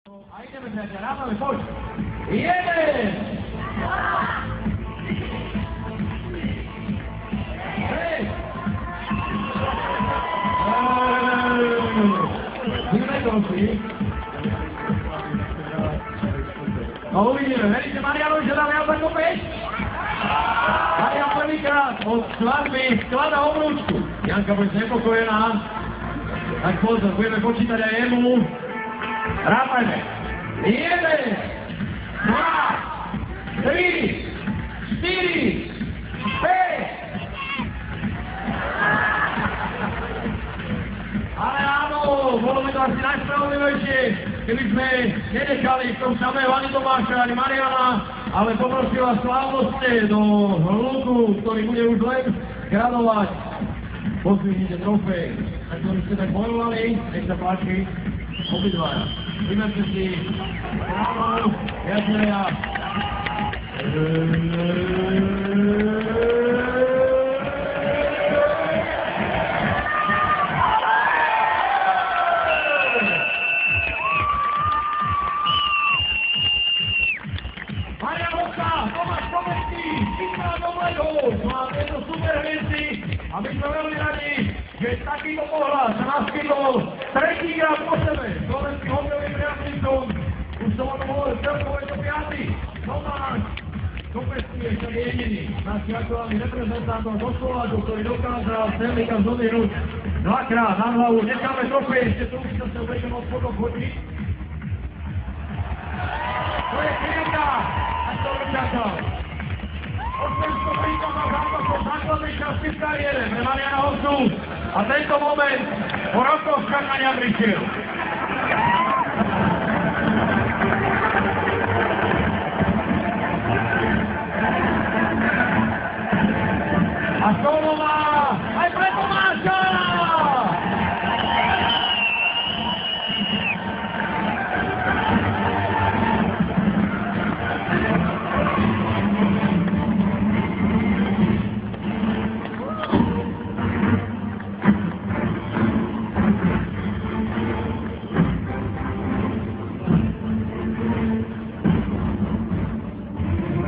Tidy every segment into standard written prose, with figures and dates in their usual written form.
A ideme sa, rátame, poď. Jeden! Hej! Ideme konci. No uvidíme, veríte Marianovi, že dáme Alba kopeš? Marian prvýkrát od skladby sklada obrúčku. Janka, buď znepokojená. Tak pozor, budeme počítať aj jemu. Rátajme. 1, 2, 3, 4, 5. Ale áno, bolo by to asi najspravodlivejšie, keby sme nenechali v tom samého ani Tomáša, ani Mariana, ale poprosila slávnostne do hluku, ktorý bude už len gradovať. Pozvihnite trofej, na ktorý ste tak bojovali, nech sa páči, obidvaja. Vymerte si ráno, priatelia. Marian Hossa, Tomáš Komenský, Sigma Domledov, má tieto super hviezdy a my sme veľmi radi, že takýto pohľad sa naskytol tretíkrát po sebe slovenským hokejovým priaznivcom. Už som o tom hovoril, celkovo je to 5. Tomáš Komenský je však jediný náš aktuálny reprezentantom zo Slováčov, ktorý dokázal Stanley Cup zodvihnúť dvakrát na hlavu. Necháme trofej, ešte tu už sa budeme od spodok chodiť. To je kritika, a to vyčakal. 800 prítomných zápasov základnej časti v kariére pre Mariana Hossu a tento moment po rokoch čakania prišiel. A slovo má aj pre Tomáša!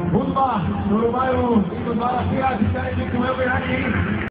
Hudba, ktorú majú títo 12 piráti, ktoré si tu veľmi radi.